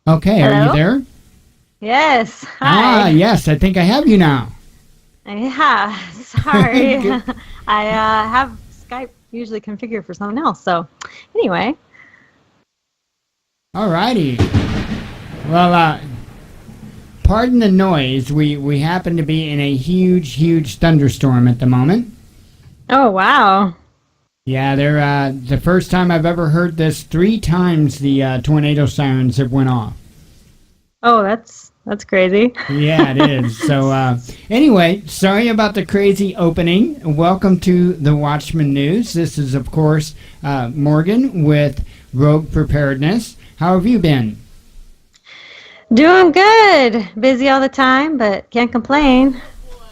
Okay, are you Hello? there? Yes. Ah, Hi. yes, I think I have you now. Yeah. Sorry. Good. I have Skype usually configured for something else. So, anyway. All righty. Well, pardon the noise. We happen to be in a huge thunderstorm at the moment. Oh, wow. Yeah, they're the first time I've ever heard this. 3 times the tornado sirens have went off. Oh, that's crazy. Yeah, it is. So, anyway, sorry about the crazy opening. Welcome to the Watchman News. This is, of course, Morgan with Rogue Preparedness. How have you been? Doing good. Busy all the time, but can't complain.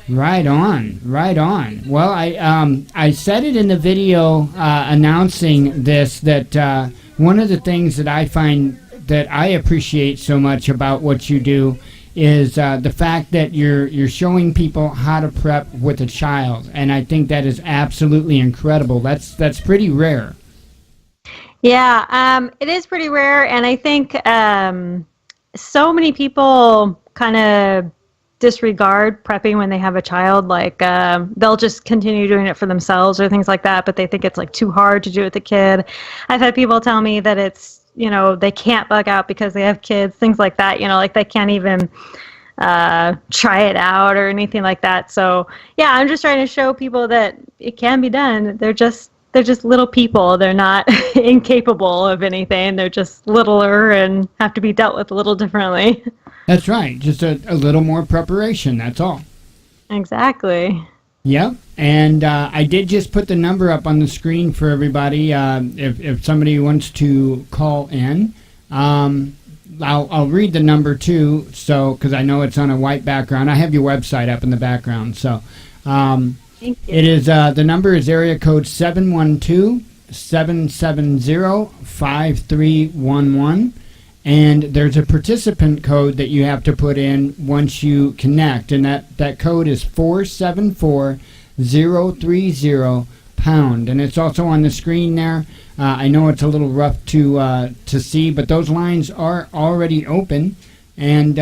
Right on, right on. Well, I said it in the video announcing this that one of the things that I find that I appreciate so much about what you do is the fact that you're showing people how to prep with a child, and I think that is absolutely incredible. That's pretty rare. Yeah, it is pretty rare, and I think so many people kind of disregard prepping when they have a child. Like they'll just continue doing it for themselves or things like that, but they think it's like too hard to do with the kid. I've had people tell me that it's, they can't bug out because they have kids, things like that. Like they can't even try it out or anything like that. So yeah, I'm just trying to show people that it can be done. They're just little people. They're not incapable of anything. They're just littler and have to be dealt with a little differently. That's right. Just a little more preparation. That's all. Exactly. Yep, and I did just put the number up on the screen for everybody. If somebody wants to call in, I'll read the number too. So because I know it's on a white background, I have your website up in the background. So Thank you. it is the number is area code 712-770-5311. And there's a participant code that you have to put in once you connect, and that code is 474030 #, and it's also on the screen there. I know it's a little rough to see, but those lines are already open. And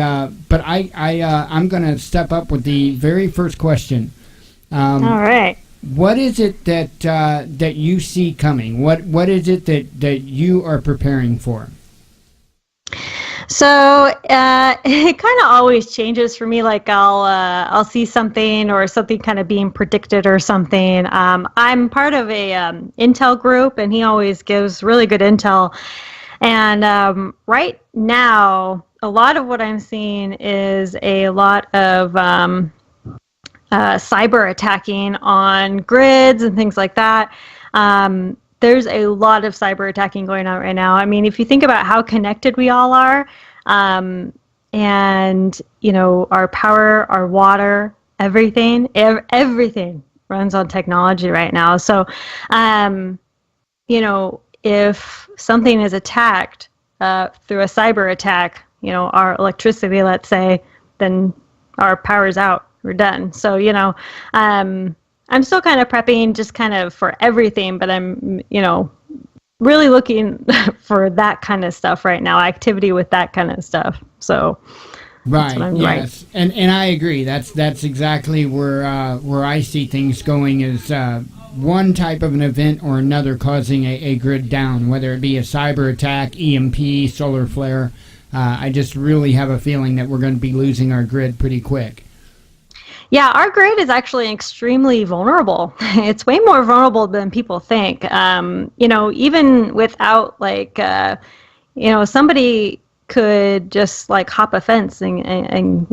but I'm going to step up with the very first question. All right. What is it that you see coming? What is it that you are preparing for? So it kind of always changes for me. Like I'll see something or something kind of being predicted or something. I'm part of a Intel group, and he always gives really good intel. And right now, a lot of what I'm seeing is a lot of cyber attacking on grids and things like that. There's a lot of cyber attacking going on right now. I mean, if you think about how connected we all are, and our power, our water, everything runs on technology right now. So, if something is attacked through a cyber attack, our electricity, let's say, then our power's out. We're done. So, I'm still kind of prepping just kind of for everything, but I'm, really looking for that kind of stuff right now, activity with that kind of stuff. So that's Right. what I'm Yes. And I agree. That's exactly where I see things going is one type of an event or another causing a grid down, whether it be a cyber attack, EMP, solar flare. I just really have a feeling that we're going to be losing our grid pretty quick. Yeah, our grid is actually extremely vulnerable. It's way more vulnerable than people think. Even without somebody could just like hop a fence and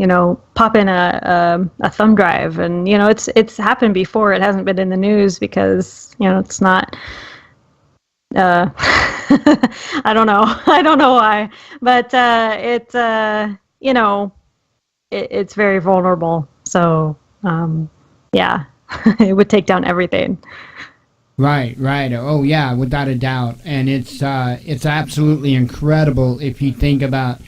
pop in a thumb drive, and it's happened before. It hasn't been in the news because it's not. I don't know. I don't know why, but it's very vulnerable. So, yeah, it would take down everything. Right. Oh, yeah, without a doubt. And it's absolutely incredible if you think about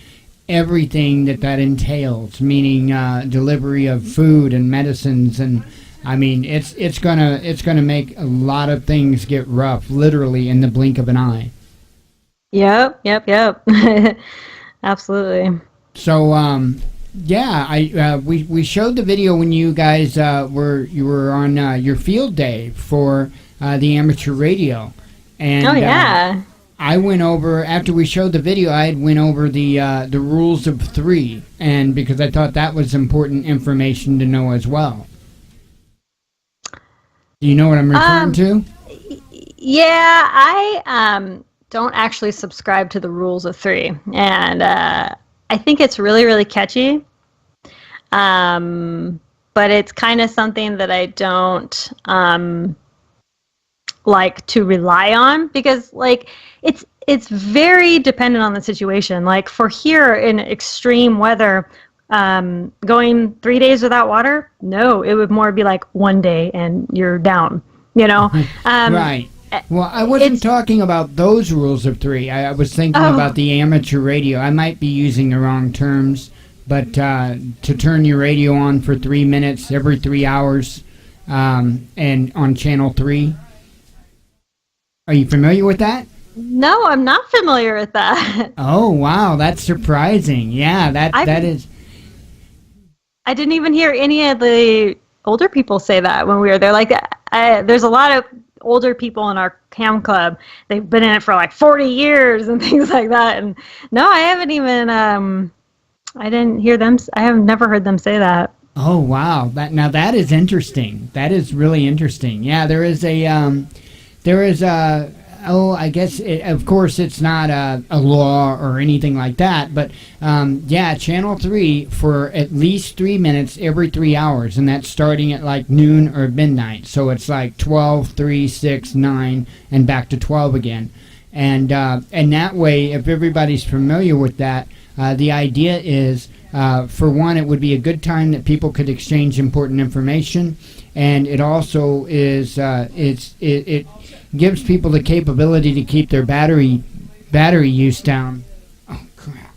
everything that entails, meaning delivery of food and medicines, and I mean it's gonna make a lot of things get rough, literally in the blink of an eye. Yep. Absolutely. So, yeah, we showed the video when you guys were on your field day for the amateur radio, and Oh yeah. I went over after we showed the video. I went over the rules of three, and because I thought that was important information to know as well. Do you know what I'm referring to? Yeah, I don't actually subscribe to the rules of three, and I think it's really, really catchy. But it's kind of something that I don't like to rely on, because like it's very dependent on the situation. Like for here in extreme weather, going 3 days without water, no, it would more be like 1 day and you're down, you know. Right. Well, I wasn't talking about those rules of three. I was thinking about the amateur radio. I might be using the wrong terms, but to turn your radio on for 3 minutes every 3 hours, and on channel 3. Are you familiar with that? No, I'm not familiar with that. Oh, wow, that's surprising. Yeah, that is. I didn't even hear any of the older people say that when we were there. Like, there's a lot of older people in our cam club. They've been in it for like 40 years and things like that. And no, I haven't even. I didn't hear them. I have never heard them say that. Oh, wow. That is interesting. That is really interesting. Yeah, there is a. I guess, of course, it's not a law or anything like that, but yeah, Channel 3 for at least 3 minutes every 3 hours, and that's starting at like noon or midnight. So it's like 12, 3, 6, 9, and back to 12 again. And that way, if everybody's familiar with that, the idea is, for one, it would be a good time that people could exchange important information, and it also is it gives people the capability to keep their battery use down. Oh crap!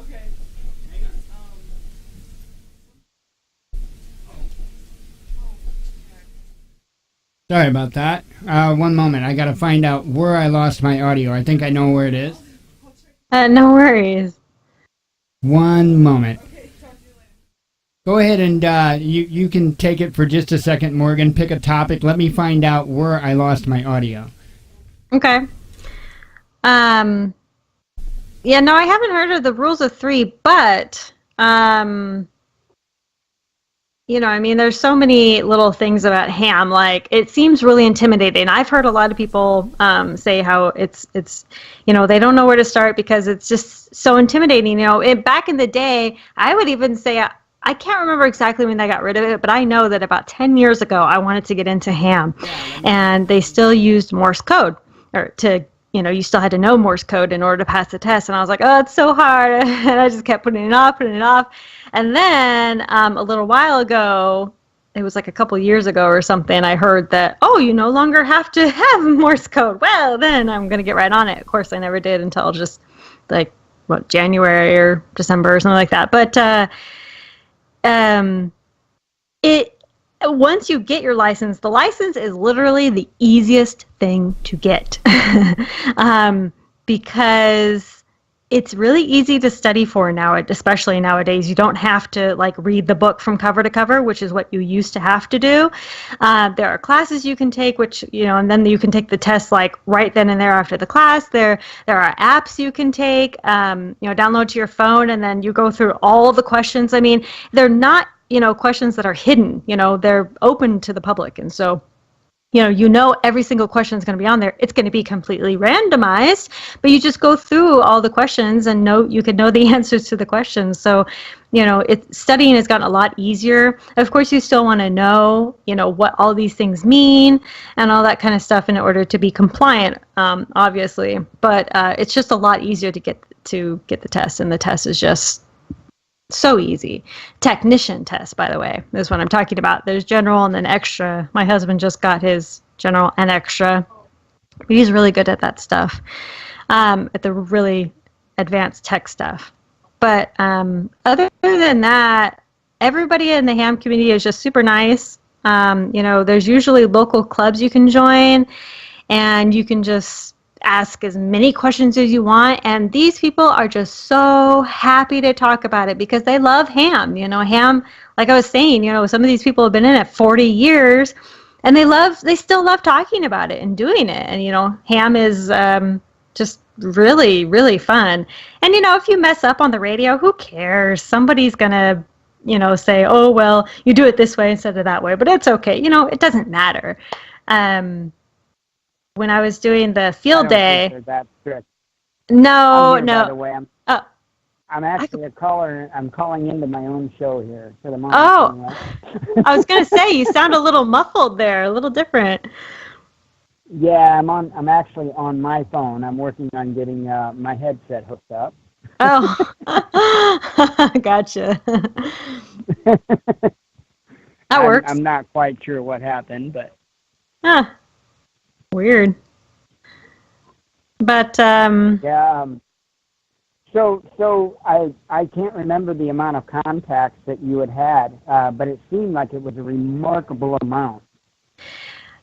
Okay, hang on. Sorry about that. One moment. I gotta find out where I lost my audio. I think I know where it is. No worries. One moment. Go ahead and you can take it for just a second, Morgan. Pick a topic. Let me find out where I lost my audio. Okay. Yeah, no, I haven't heard of the rules of three, but you know, I mean, there's so many little things about ham. Like, it seems really intimidating. I've heard a lot of people say how it's you know, they don't know where to start because it's just so intimidating. You know, back in the day, I would even say, I can't remember exactly when they got rid of it, but I know that about 10 years ago, I wanted to get into ham, and they still used Morse code, or to, you know, you still had to know Morse code in order to pass the test. And I was like, oh, it's so hard. And I just kept putting it off. And then a little while ago, it was like a couple years ago or something, I heard that, oh, you no longer have to have Morse code. Well, then I'm going to get right on it. Of course, I never did until just like, what, January or December or something like that. But once you get your license, the license is literally the easiest thing to get because it's really easy to study for now, especially nowadays. You don't have to like read the book from cover to cover, which is what you used to have to do. There are classes you can take, which, you know, and then you can take the test like right then and there after the class. There are apps you can take, you know, download to your phone, and then you go through all the questions. I mean, they're not, you know, questions that are hidden, you know, they're open to the public. And so, you know, every single question is going to be on there. It's going to be completely randomized, but you just go through all the questions and you can know the answers to the questions. So, you know, studying has gotten a lot easier. Of course, you still want to know, you know, what all these things mean and all that kind of stuff in order to be compliant, obviously. But it's just a lot easier to get the test, and the test is just so easy. Technician test, by the way, is what I'm talking about. There's general and then extra. My husband just got his general and extra. He's really good at that stuff, at the really advanced tech stuff. But other than that, everybody in the ham community is just super nice. You know, there's usually local clubs you can join, and you can just ask as many questions as you want. And these people are just so happy to talk about it because they love ham. Ham, like I was saying, some of these people have been in it 40 years and they still love talking about it and doing it. And, ham is just really, really fun. And, if you mess up on the radio, who cares? Somebody's going to, say, oh, well, you do it this way instead of that way. But it's okay. It doesn't matter. When I was doing the field day. Think they're that strict. No, I'm here, no. By the way, Oh, I'm actually a caller. I'm calling into my own show here for the moment. Oh, I was going to say, you sound a little muffled there, a little different. Yeah, I'm actually on my phone. I'm working on getting my headset hooked up. Oh, gotcha. That works. I'm not quite sure what happened, but. Huh. Weird. But yeah. So I can't remember the amount of contacts that you had, but it seemed like it was a remarkable amount.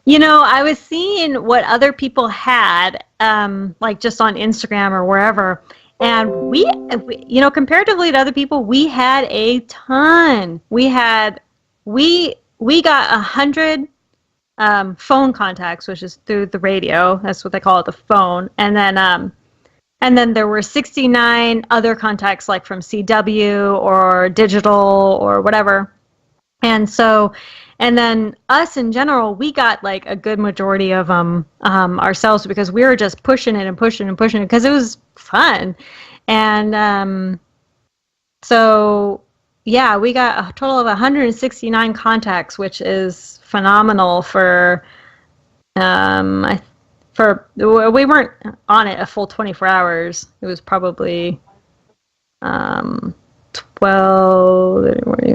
I was seeing what other people had, like just on Instagram or wherever, and we comparatively to other people, we had a ton. We got 100 phone contacts, which is through the radio. That's what they call it, the phone. And then there were 69 other contacts, like from CW or digital or whatever. And then us in general, we got like a good majority of them ourselves because we were just pushing it and pushing and pushing it because it was fun. And so, yeah, we got a total of 169 contacts, which is phenomenal for we weren't on it a full 24 hours. It was probably 12,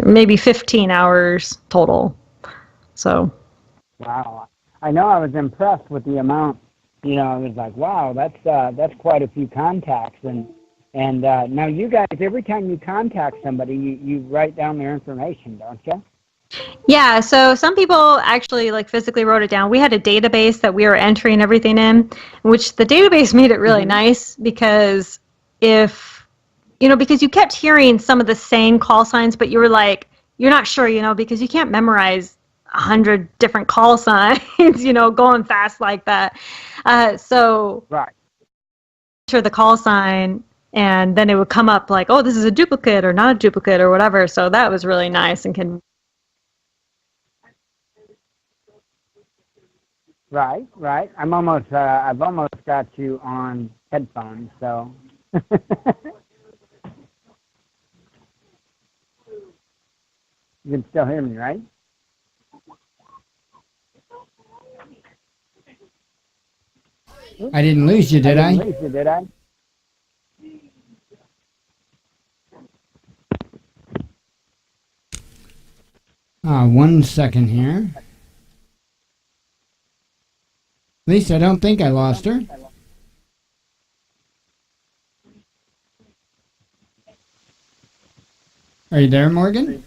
maybe 15 hours total. So. Wow. I know I was impressed with the amount. I was like, wow, that's quite a few contacts. And now you guys, every time you contact somebody, you write down their information, don't you? Yeah, so some people actually like physically wrote it down. We had a database that we were entering everything in, which the database made it really nice because because you kept hearing some of the same call signs, but you were like, you're not sure, because you can't memorize 100 different call signs, going fast like that. So right. Enter the call sign, and then it would come up like, oh, this is a duplicate or not a duplicate or whatever. So that was really nice and can. Right. I've almost got you on headphones, so. You can still hear me, right? I didn't lose you, did I? Didn't lose you, did I? One second here. At least I don't think I lost her. Are you there, Morgan?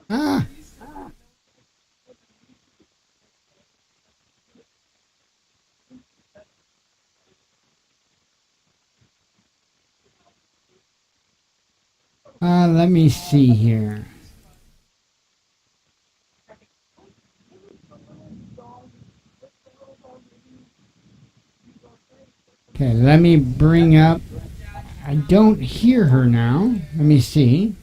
Ah. Let me see here. Okay, let me bring up. I don't hear her now. Let me see.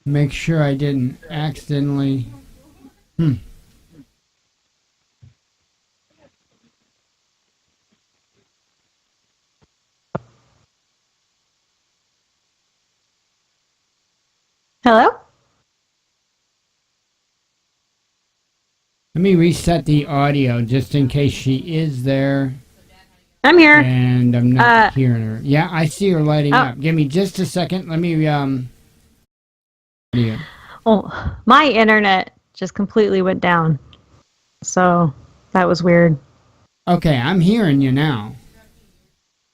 Make sure I didn't accidentally. Hello? Let me reset the audio just in case she is there. I'm here. And I'm not hearing her. Yeah, I see her lighting up. Give me just a second. Let me audio. Oh, my internet just completely went down. So that was weird. Okay, I'm hearing you now.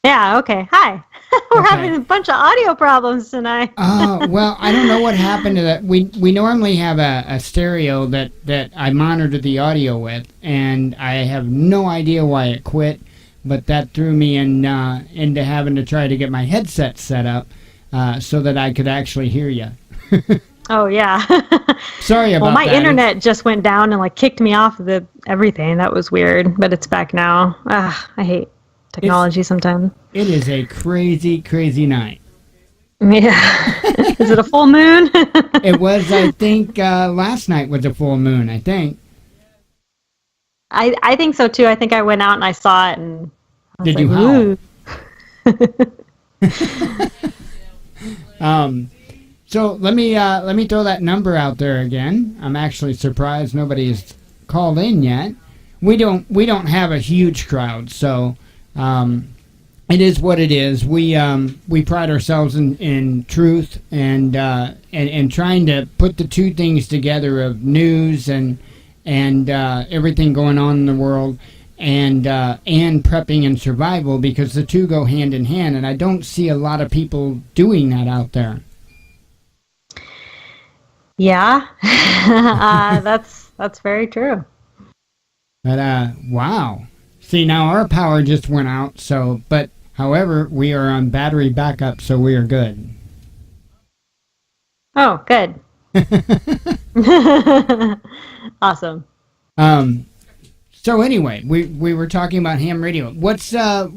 Yeah, okay. Hi. We're Okay. having a bunch of audio problems tonight. Oh, well, I don't know what happened to that. We normally have a stereo that I monitor the audio with, and I have no idea why it quit, but that threw me into having to try to get my headset set up so that I could actually hear you. Oh, yeah. Sorry about that. Well, my internet just went down and kicked me off of everything. That was weird, but it's back now. I hate technology sometimes. It is a crazy, crazy night. Yeah. Is it a full moon? It was, I think, last night was a full moon, I think. I think so, too. I think I went out and I saw it, and I was Did you howl? Ooh. So let me throw that number out there again. I'm actually surprised nobody's called in yet. We don't have a huge crowd, so it is what it is. We pride ourselves in truth and trying to put the two things together of news and everything going on in the world and prepping and survival, because the two go hand in hand, and I don't see a lot of people doing that out there. Yeah, that's very true. But wow. See, now our power just went out, but however, we are on battery backup, so we are good. Oh, good. Awesome. So anyway, we were talking about ham radio. What are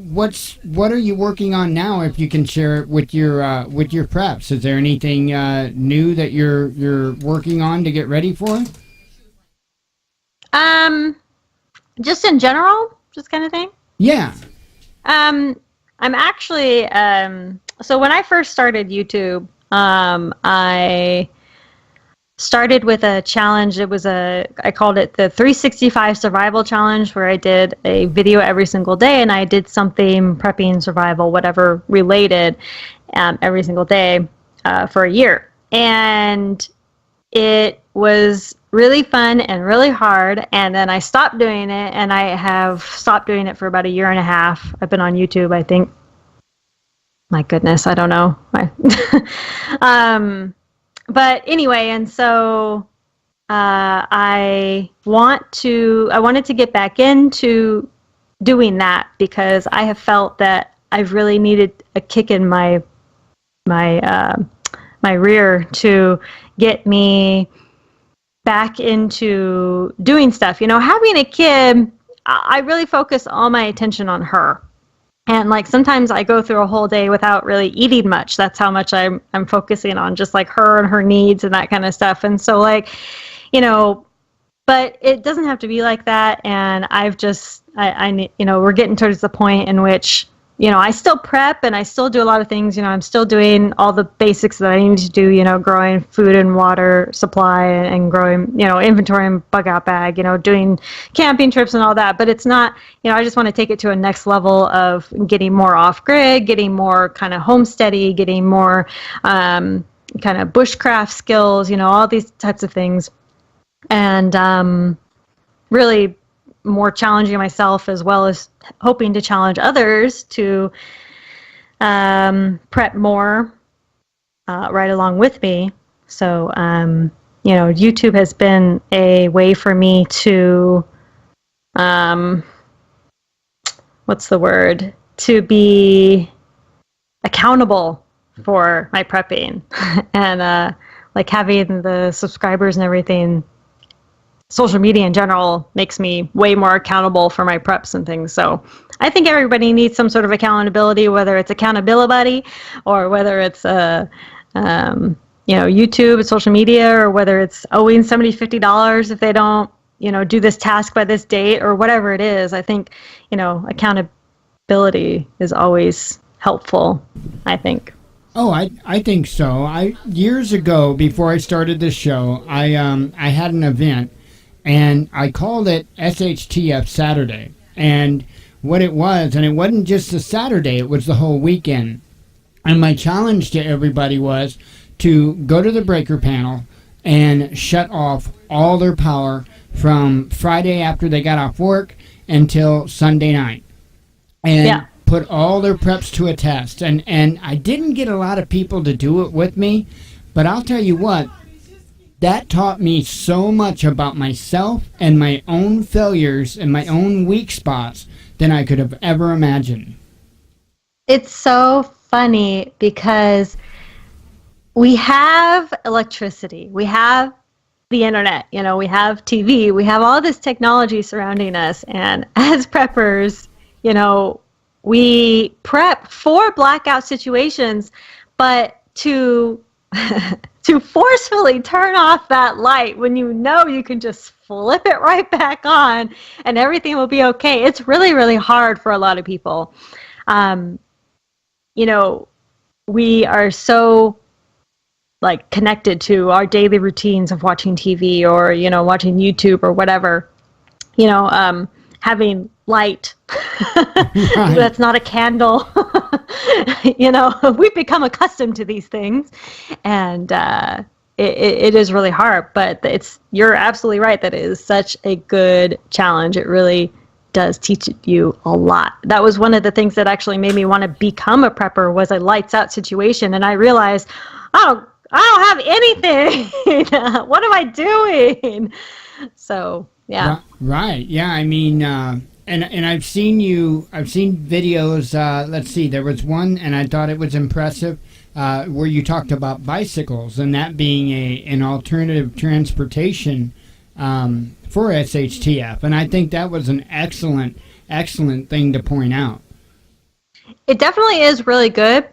you working on now? If you can share it with your preps, is there anything new that you're working on to get ready for? Just in general, just kind of thing. Yeah. I'm actually so when I first started YouTube, I started with a challenge. I called it the 365 Survival Challenge, where I did a video every single day, and I did something prepping, survival, whatever related, every single day for a year. And it was really fun and really hard, and then I stopped doing it, and I have stopped doing it for about a year and a half. I've been on YouTube, I think. My goodness, I don't know. But anyway, and so I wanted to get back into doing that, because I have felt that I've really needed a kick in my rear to get me back into doing stuff. Having a kid, I really focus all my attention on her. And sometimes I go through a whole day without really eating much. That's how much I'm focusing on just her and her needs and that kind of stuff. And so but it doesn't have to be like that. And I've just, we're getting towards the point in which, I still prep and I still do a lot of things. I'm still doing all the basics that I need to do, growing food and water supply and growing, inventory and bug out bag, doing camping trips and all that. But it's not, I just want to take it to a next level of getting more off grid, getting more kind of homesteady, getting more kind of bushcraft skills, all these types of things. And really more challenging myself, as well as hoping to challenge others to prep more right along with me. So, YouTube has been a way for me to, to be accountable for my prepping and having the subscribers and everything. Social media in general makes me way more accountable for my preps and things. So I think everybody needs some sort of accountability, whether it's accountability buddy or whether it's YouTube, social media, or whether it's owing somebody $50 if they don't, do this task by this date or whatever it is. I think, accountability is always helpful, I think. Oh, I think so. Years ago, before I started this show, I had an event. And I called it SHTF Saturday. And what it was, and it wasn't just a Saturday, it was the whole weekend. And my challenge to everybody was to go to the breaker panel and shut off all their power from Friday after they got off work until Sunday night. And put all their preps to a test. And I didn't get a lot of people to do it with me, but I'll tell you what, that taught me so much about myself and my own failures and my own weak spots than I could have ever imagined. It's so funny because we have electricity, we have the internet, we have TV, we have all this technology surrounding us. And as preppers, we prep for blackout situations, but to forcefully turn off that light when you can just flip it right back on and everything will be okay. It's really, really hard for a lot of people. We are so connected to our daily routines of watching TV or, watching YouTube or whatever, having light Right. that's not a candle. We've become accustomed to these things, and it is really hard, but you're absolutely right that it is such a good challenge. It really does teach you a lot. That was one of the things that actually made me want to become a prepper, was a lights out situation, and I realized, I don't have anything. What am I doing? So yeah. Right. Yeah. I mean, and I've seen videos. Let's see. There was one, and I thought it was impressive, where you talked about bicycles and that being an alternative transportation for SHTF, and I think that was an excellent thing to point out. It definitely is really good.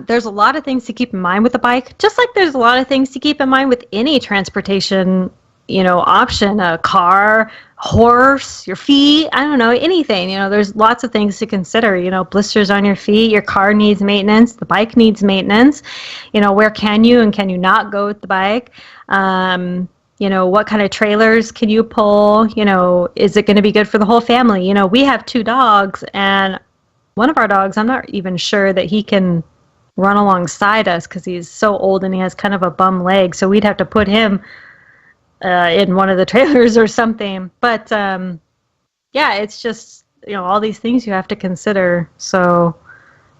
There's a lot of things to keep in mind with the bike, just like there's a lot of things to keep in mind with any transportation, option, a car, horse, your feet, I don't know, anything. There's lots of things to consider. Blisters on your feet, your car needs maintenance, the bike needs maintenance. Where can you and can you not go with the bike? What kind of trailers can you pull? Is it going to be good for the whole family? We have 2 dogs, and one of our dogs, I'm not even sure that he can run alongside us because he's so old and he has kind of a bum leg. So we'd have to put him in one of the trailers or something. But it's just, all these things you have to consider. So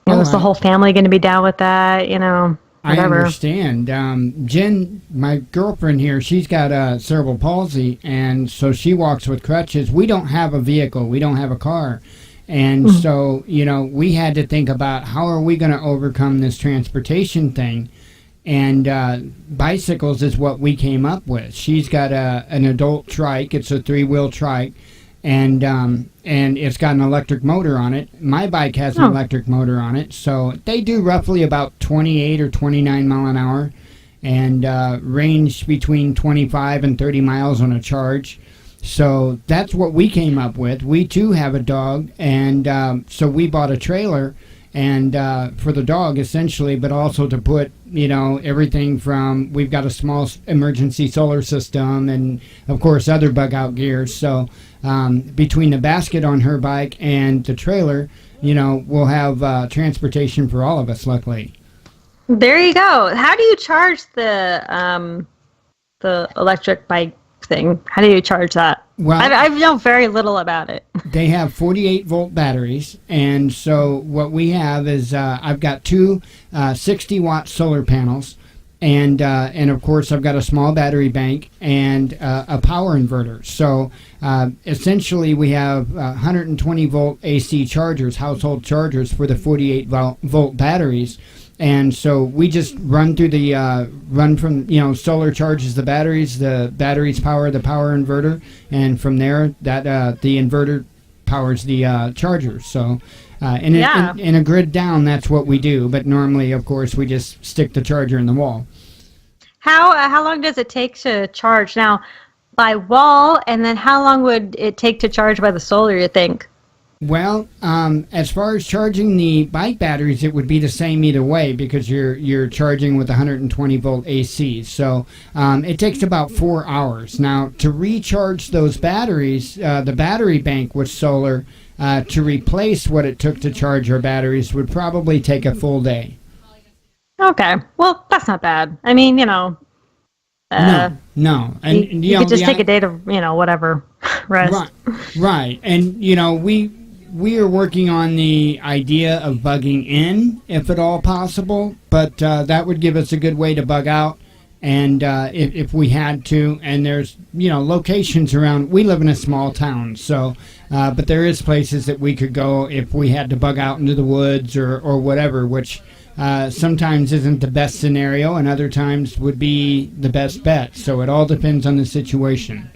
is the whole family going to be down with that? Whatever. I understand. Jen, my girlfriend here, she's got cerebral palsy, and so she walks with crutches. We don't have a vehicle. We don't have a car. And so, we had to think about how are we going to overcome this transportation thing. And bicycles is what we came up with. She's got an adult trike. It's a 3-wheel trike. And it's got an electric motor on it. My bike has an electric motor on it. So they do roughly about 28 or 29 mile an hour and range between 25 and 30 miles on a charge. So that's what we came up with. We too have a dog, and so we bought a trailer and for the dog essentially, but also to put everything from, we've got a small emergency solar system and of course other bug out gears. So between the basket on her bike and the trailer, we'll have transportation for all of us, luckily. There you go. How do you charge the electric bike thing? How do you charge that? Well, I know very little about it. They have 48-volt batteries, and so what we have is I've got 2 60-watt solar panels, and of course I've got a small battery bank and a power inverter. So essentially we have 120-volt AC chargers, household chargers for the 48-volt batteries. And so we just run through the run from solar charges the batteries power the power inverter, and from there that the inverter powers the chargers. So in a grid down, that's what we do. But normally, of course, we just stick the charger in the wall. How long does it take to charge now by wall, and then how long would it take to charge by the solar, you think? Well, as far as charging the bike batteries, it would be the same either way because you're charging with 120-volt AC. So it takes about 4 hours. Now, to recharge those batteries, the battery bank with solar, to replace what it took to charge our batteries would probably take a full day. Okay. Well, that's not bad. I mean, no. And you could just take a day to, whatever, rest. Right. And, we are working on the idea of bugging in, if at all possible, but that would give us a good way to bug out. And if we had to, and there's locations around. We live in a small town, so but there is places that we could go if we had to bug out into the woods or whatever, which sometimes isn't the best scenario, and other times would be the best bet. So it all depends on the situation.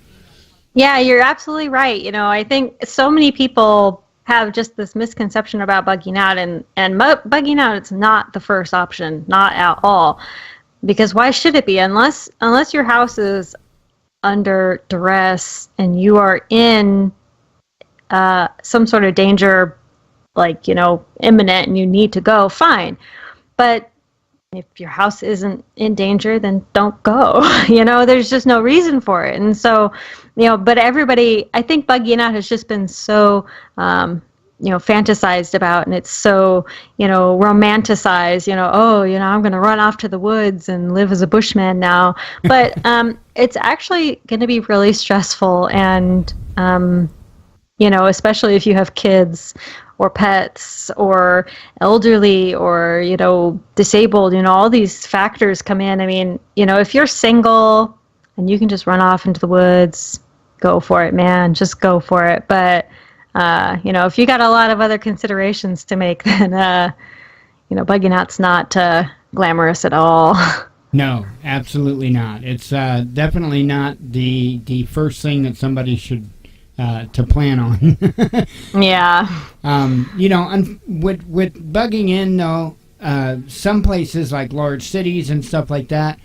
Yeah, you're absolutely right. I think so many people have just this misconception about bugging out, and bugging out, it's not the first option, not at all. Because why should it be? Unless your house is under duress and you are in some sort of danger, like, imminent, and you need to go, fine. But if your house isn't in danger, then don't go. There's just no reason for it. And so, but everybody, I think bugging out has just been so, fantasized about, and it's so, romanticized, I'm going to run off to the woods and live as a bushman now. But it's actually going to be really stressful, and, especially if you have kids or pets or elderly or, disabled, all these factors come in. I mean, if you're single and you can just run off into the woods, go for it, man, just go for it. But, if you got a lot of other considerations to make, then, bugging out's not glamorous at all. No, absolutely not. It's definitely not the first thing that somebody should to plan on. Yeah. With bugging in, though, some places like large cities and stuff like that,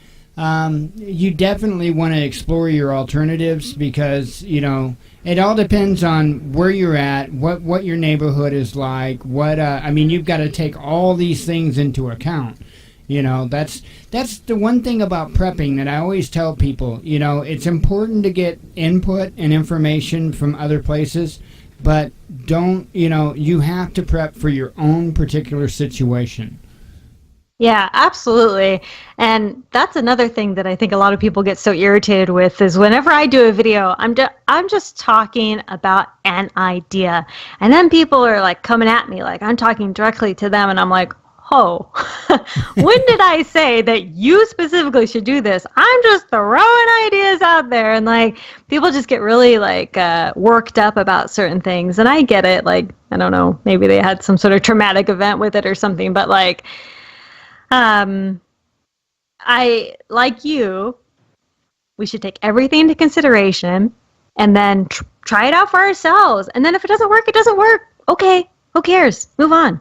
you definitely want to explore your alternatives, because it all depends on where you're at, what your neighborhood is like, you've got to take all these things into account. That's the one thing about prepping that I always tell people. It's important to get input and information from other places, but you have to prep for your own particular situation. Yeah, absolutely. And that's another thing that I think a lot of people get so irritated with, is whenever I do a video, I'm just talking about an idea. And then people are like coming at me like I'm talking directly to them, and I'm like, oh, when did I say that you specifically should do this? I'm just throwing ideas out there. And like, people just get really like worked up about certain things. And I get it. Like, I don't know, maybe they had some sort of traumatic event with it or something, but like, I, like you, we should take everything into consideration and then try it out for ourselves. And then if it doesn't work, it doesn't work. Okay, who cares? Move on.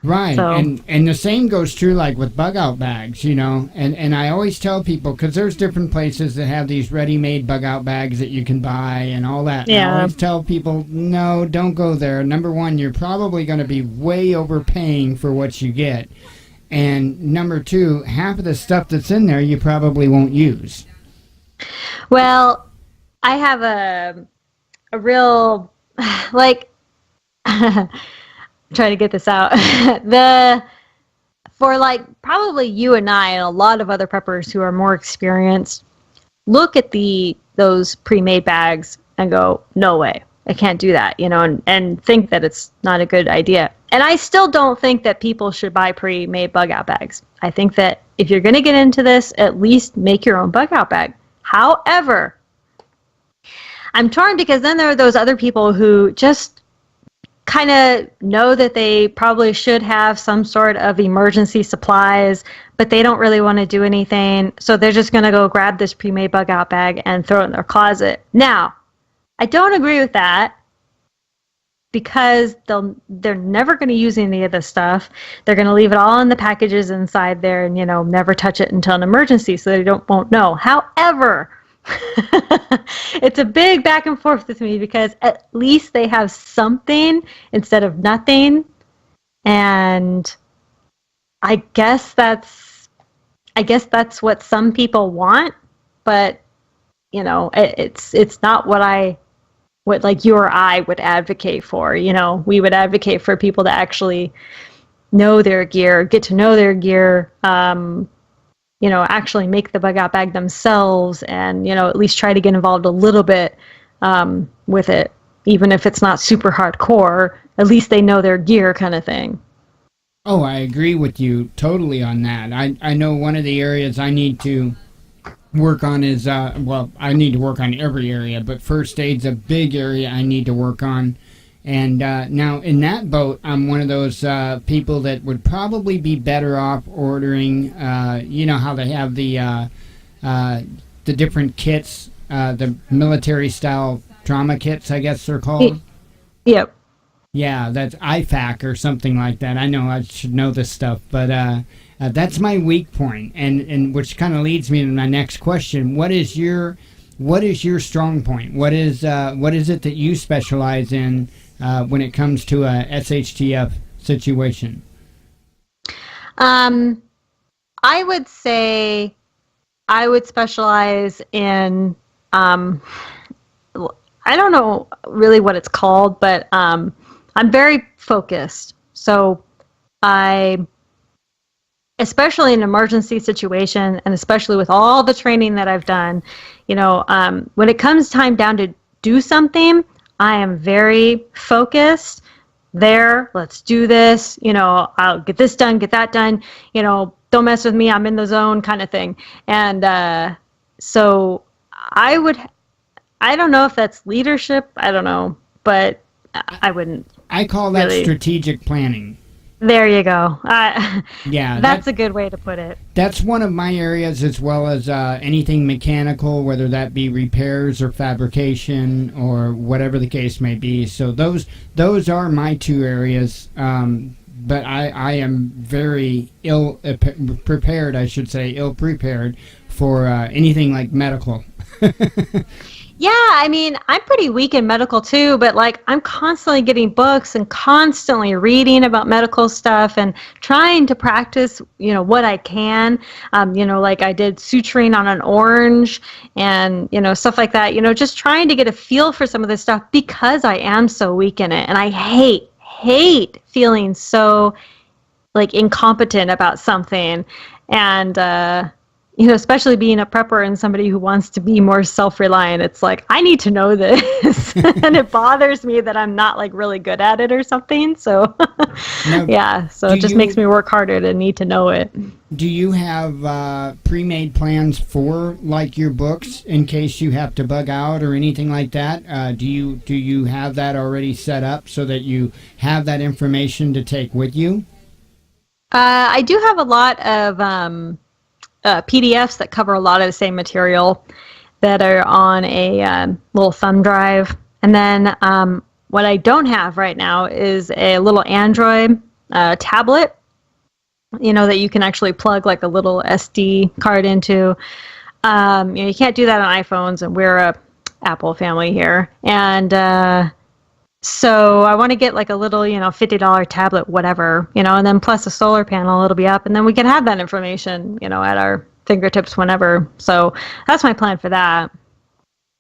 Right, So. and the same goes true like with bug out bags, and I always tell people, because there's different places that have these ready-made bug out bags that you can buy and all that. Yeah. And I always tell people, no, don't go there. Number one, you're probably going to be way overpaying for what you get. And number two, half of the stuff that's in there you probably won't use. Well, I have a real, like, trying to get this out. For like probably you and I and a lot of other preppers who are more experienced, look at those pre-made bags and go, no way, I can't do that, and think that it's not a good idea. And I still don't think that people should buy pre-made bug out bags. I think that if you're going to get into this, at least make your own bug out bag. However, I'm torn, because then there are those other people who just kind of know that they probably should have some sort of emergency supplies, but they don't really want to do anything. So they're just going to go grab this pre-made bug out bag and throw it in their closet. Now, I don't agree with that, because they're never going to use any of this stuff. They're going to leave it all in the packages inside there and, never touch it until an emergency, so they won't know. However, it's a big back and forth with me, because at least they have something instead of nothing. And I guess that's what some people want, but it's not what like you or I would advocate for. We would advocate for people to actually know their gear, get to know their gear, actually make the bug out bag themselves, and, at least try to get involved a little bit with it, even if it's not super hardcore, at least they know their gear kind of thing. Oh, I agree with you totally on that. I know one of the areas I need to work on is, well, I need to work on every area, but first aid's a big area I need to work on. And now in that boat, I'm one of those people that would probably be better off ordering, you know how they have the different kits, the military-style trauma kits, I guess they're called? Yep. Yeah, that's IFAC or something like that. I know I should know this stuff, but that's my weak point, and which kind of leads me to my next question. What is your strong point? What is it that you specialize in when it comes to a SHTF situation? I would say I would specialize in I don't know really what it's called, but I'm very focused. So especially in an emergency situation, and especially with all the training that I've done, you know, when it comes time down to do something, I am very focused. There, let's do this. You know, I'll get this done, get that done. You know, don't mess with me. I'm in the zone, kind of thing. And so I don't know if that's leadership. I don't know, but I wouldn't. I call that really. Strategic planning. There you go. Yeah, that's a good way to put it. That's one of my areas, as well as anything mechanical, whether that be repairs or fabrication or whatever the case may be. So those are my two areas. But I am very ill prepared for anything like medical. Yeah, I mean, I'm pretty weak in medical too, but like I'm constantly getting books and constantly reading about medical stuff and trying to practice, you know, what I can. You know, like I did suturing on an orange and, you know, stuff like that, you know, just trying to get a feel for some of this stuff because I am so weak in it. And I hate feeling so like incompetent about something. And, you know, especially being a prepper and somebody who wants to be more self-reliant, it's like, I need to know this. And it bothers me that I'm not like really good at it or something. So now, yeah, so it just makes me work harder to need to know it. Do you have pre-made plans for like your books in case you have to bug out or anything like that? Do you have that already set up so that you have that information to take with you? I do have a lot of PDFs that cover a lot of the same material that are on a little thumb drive. And then what I don't have right now is a little Android tablet, you know, that you can actually plug like a little SD card into. You know, you can't do that on iPhones, and we're a Apple family here. And so I want to get like a little, you know, $50 tablet, whatever, you know, and then plus a solar panel, it'll be up, and then we can have that information, you know, at our fingertips whenever. So that's my plan for that.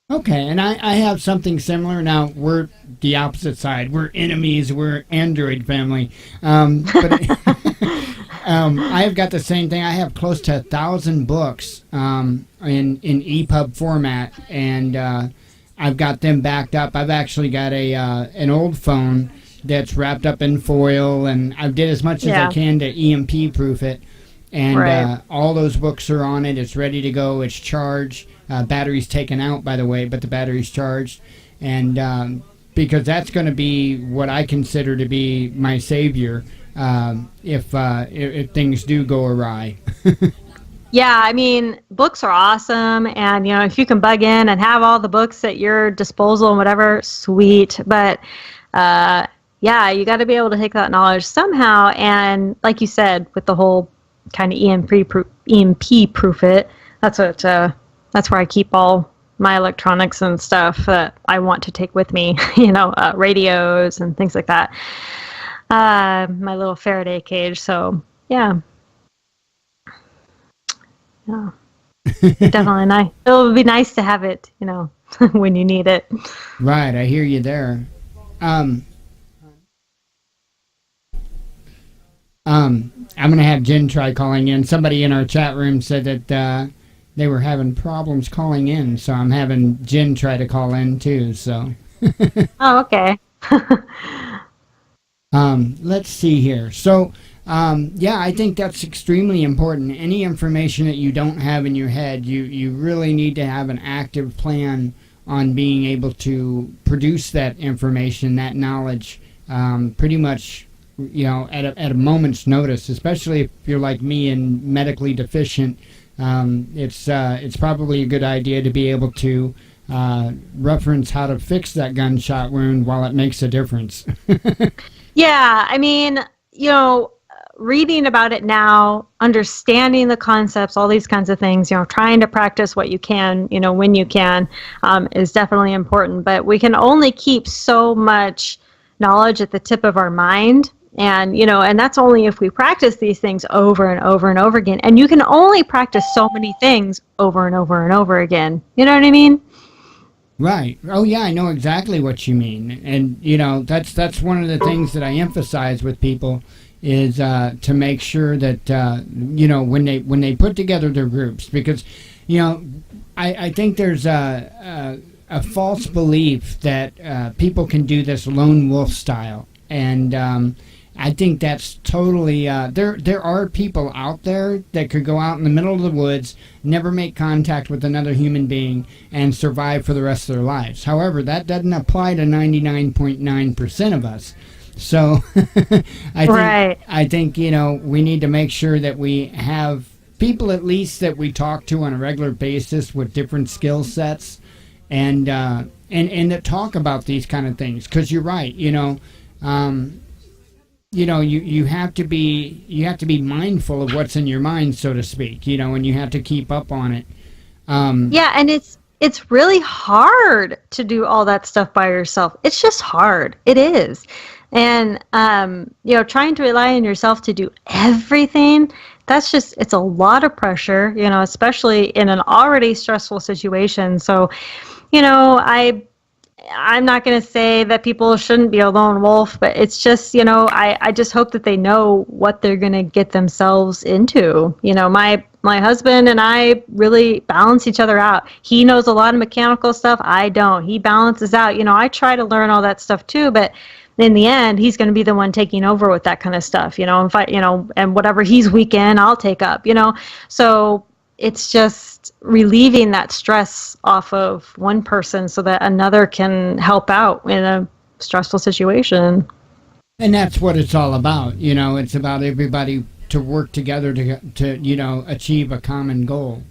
Okay, and I have something similar. Now, we're the opposite side. We're enemies. We're Android family. But I've got the same thing. I have close to 1,000 books in EPUB format, and I've got them backed up. I've actually got an old phone that's wrapped up in foil, and I did as much as I can to EMP proof it. And all those books are on it. It's ready to go. It's charged. Battery's taken out, by the way, but the battery's charged. And because that's going to be what I consider to be my savior if things do go awry. Yeah, I mean, books are awesome, and, you know, if you can bug in and have all the books at your disposal and whatever, sweet. But, yeah, you got to be able to take that knowledge somehow, and like you said, with the whole kind of EMP proof it, that's where I keep all my electronics and stuff that I want to take with me, you know, radios and things like that. My little Faraday cage, so, yeah. Yeah, definitely nice. It would be nice to have it, you know, when you need it. Right, I hear you there. I'm gonna have Jen try calling in. Somebody in our chat room said that they were having problems calling in, so I'm having Jen try to call in too. So Oh, okay. Let's see here. So, yeah, I think that's extremely important. Any information that you don't have in your head, you really need to have an active plan on being able to produce that information, that knowledge, pretty much, at a moment's notice. Especially if you're like me and medically deficient, it's probably a good idea to be able to reference how to fix that gunshot wound while it makes a difference. Yeah, I mean, reading about it now, understanding the concepts, all these kinds of things, trying to practice what you can, when you can, is definitely important. But we can only keep so much knowledge at the tip of our mind. And that's only if we practice these things over and over and over again. And you can only practice so many things over and over and over again. You know what I mean? Right. Oh, yeah, I know exactly what you mean. And, that's one of the things that I emphasize with people is to make sure that, when they put together their groups, because, I think there's a false belief that people can do this lone wolf style. And I think that's totally there are people out there that could go out in the middle of the woods, never make contact with another human being, and survive for the rest of their lives. However, that doesn't apply to 99.9% of us. So I think we need to make sure that we have people at least that we talk to on a regular basis with different skill sets, and that talk about these kind of things, because you're right, you have to be mindful of what's in your mind, so to speak, and you have to keep up on it. Yeah, and it's really hard to do all that stuff by yourself. It's just hard. It is. And trying to rely on yourself to do everything, it's a lot of pressure, especially in an already stressful situation. So, I'm not going to say that people shouldn't be a lone wolf, but it's just, I just hope that they know what they're going to get themselves into. My husband and I really balance each other out. He knows a lot of mechanical stuff. I don't. He balances out. I try to learn all that stuff too, but in the end, he's going to be the one taking over with that kind of stuff, and whatever he's weak in, I'll take up, So it's just relieving that stress off of one person so that another can help out in a stressful situation. And that's what it's all about. It's about everybody to work together to achieve a common goal.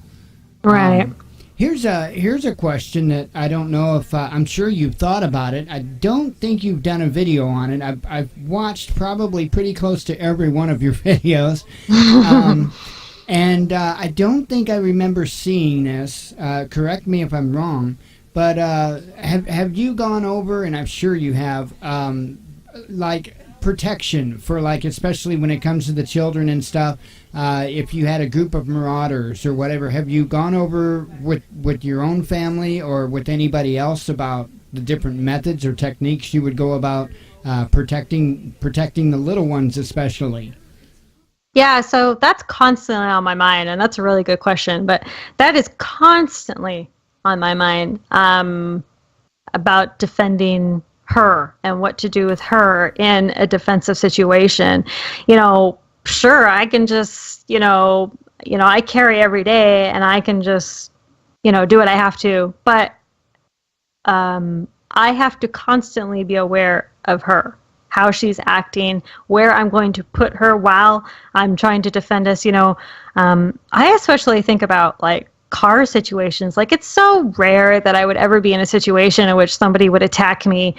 Right. Here's a question that I don't know if I'm sure you've thought about it. I don't think you've done a video on it. I've watched probably pretty close to every one of your videos. And I don't think I remember seeing this. Correct me if I'm wrong, but have you gone over, and I'm sure you have, like protection for, like, especially when it comes to the children and stuff, if you had a group of marauders or whatever, have you gone over with your own family or with anybody else about the different methods or techniques you would go about protecting the little ones especially? Yeah, so that's constantly on my mind, and that's a really good question. But that is constantly on my mind about defending her and what to do with her in a defensive situation. Sure, I can just, I carry every day, and I can just, do what I have to. But I have to constantly be aware of her, how she's acting, where I'm going to put her while I'm trying to defend us. I especially think about like car situations. Like, it's so rare that I would ever be in a situation in which somebody would attack me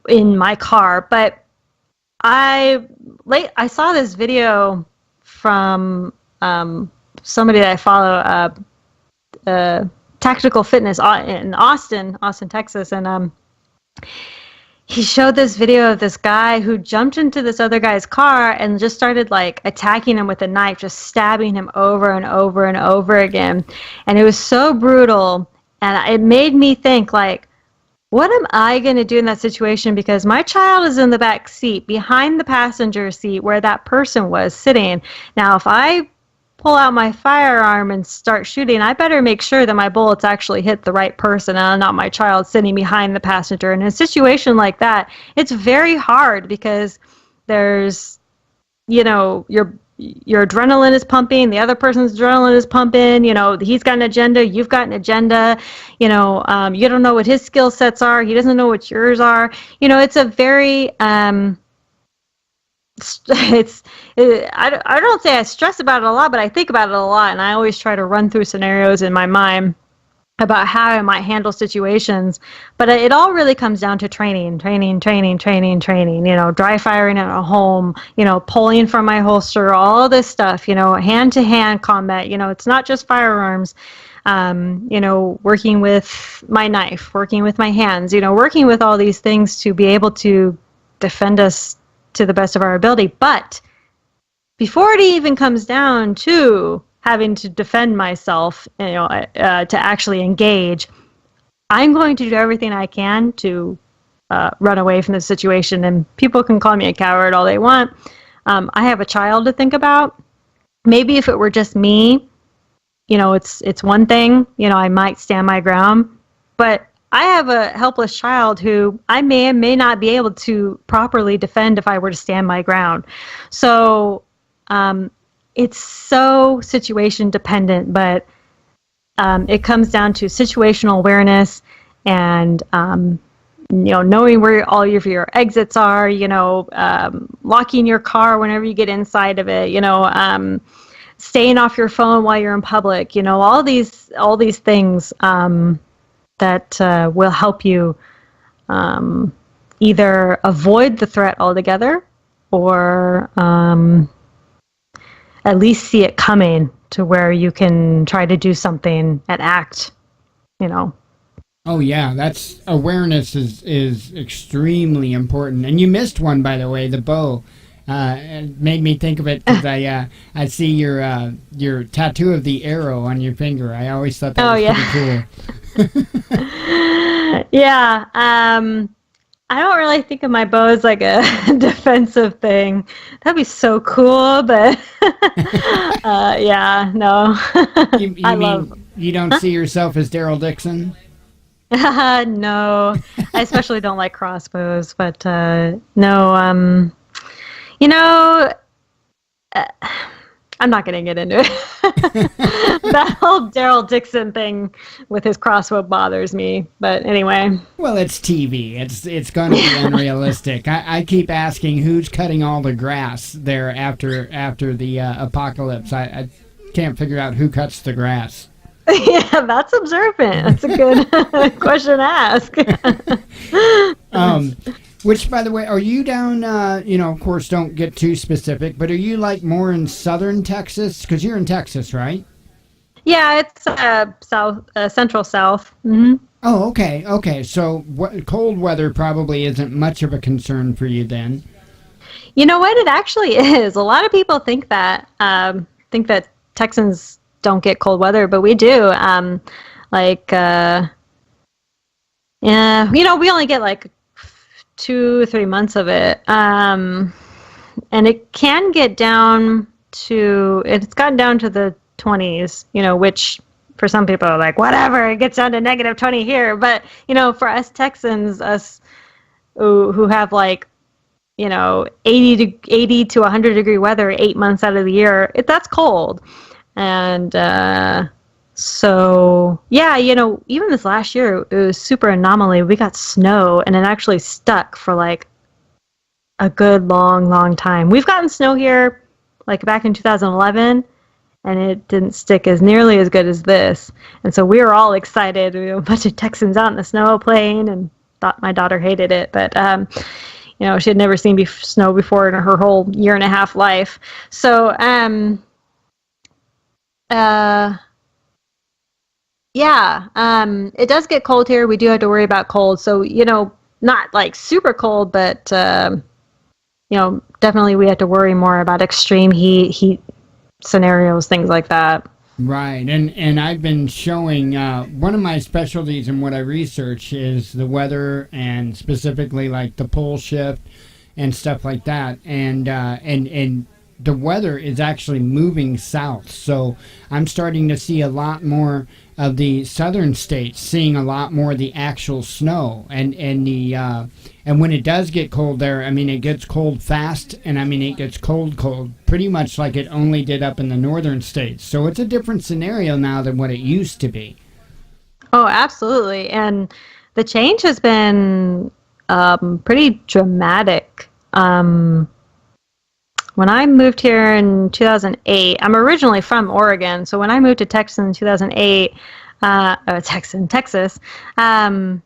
in my car. But I saw this video from somebody that I follow, Tactical Fitness in Austin, Texas, and he showed this video of this guy who jumped into this other guy's car and just started like attacking him with a knife, just stabbing him over and over and over again. And it was so brutal. And it made me think, like, what am I going to do in that situation? Because my child is in the back seat behind the passenger seat where that person was sitting. Now, if I pull out my firearm and start shooting, I better make sure that my bullets actually hit the right person and not my child sitting behind the passenger. And in a situation like that, it's very hard because there's, your adrenaline is pumping, the other person's adrenaline is pumping, he's got an agenda, you've got an agenda, you don't know what his skill sets are, he doesn't know what yours are. It's a very, I don't say I stress about it a lot, but I think about it a lot, and I always try to run through scenarios in my mind about how I might handle situations. But it all really comes down to training, dry firing at a home, pulling from my holster, all this stuff, hand-to-hand combat, it's not just firearms, working with my knife, working with my hands, working with all these things to be able to defend us to the best of our ability. But before it even comes down to having to defend myself, to actually engage, I'm going to do everything I can to run away from the situation. And people can call me a coward all they want. I have a child to think about. Maybe if it were just me, it's one thing. I might stand my ground. But I have a helpless child who I may and may not be able to properly defend if I were to stand my ground. So it's so situation dependent, but it comes down to situational awareness and knowing where all of your exits are, locking your car whenever you get inside of it, staying off your phone while you're in public, all these things that will help you either avoid the threat altogether or at least see it coming to where you can try to do something and act, Oh yeah, that's awareness is extremely important. And you missed one, by the way, the bow. It made me think of it because I see your tattoo of the arrow on your finger. I always thought that was pretty cool. Yeah. I don't really think of my bow as like a defensive thing. That'd be so cool, but yeah, no. You don't see yourself as Daryl Dixon? No, I especially don't like crossbows, but no, I'm not going to get into it. That whole Daryl Dixon thing with his crossbow bothers me. But anyway. Well, it's TV. It's going to be unrealistic. I keep asking who's cutting all the grass there after the apocalypse. I can't figure out who cuts the grass. Yeah, that's observant. That's a good question to ask. Which, by the way, are you down, of course, don't get too specific, but are you like more in southern Texas? Because you're in Texas, right? Yeah, it's central south. Mm-hmm. Oh, okay. So cold weather probably isn't much of a concern for you then. You know what? It actually is. A lot of people think that Texans don't get cold weather, but we do. We only get like 2 or 3 months of it, and it can get down to, it's gotten down to the 20s, which for some people are like, whatever, it gets down to negative 20 here, but for us Texans, us who have like 80 to 100 degree weather 8 months out of the year, that's cold. And so, yeah, even this last year, it was super anomaly. We got snow, and it actually stuck for, like, a good long time. We've gotten snow here, like, back in 2011, and it didn't stick as nearly as good as this. And so we were all excited. We were a bunch of Texans out in the snow playing, and thought my daughter hated it. But, she had never seen snow before in her whole year and a half life. So, it does get cold here. We do have to worry about cold. So, not like super cold, but, definitely we have to worry more about extreme heat scenarios, things like that. Right. And I've been showing, one of my specialties in what I research is the weather and specifically like the pole shift and stuff like that. And the weather is actually moving south. So I'm starting to see a lot more of the southern states seeing a lot more of the actual snow, and when it does get cold there, I mean, it gets cold fast, and I mean, it gets cold pretty much like it only did up in the northern states. So it's a different scenario now than what it used to be. Oh, absolutely. And the change has been pretty dramatic. When I moved here in 2008, I'm originally from Oregon, so when I moved to Texas in 2008, Texas, I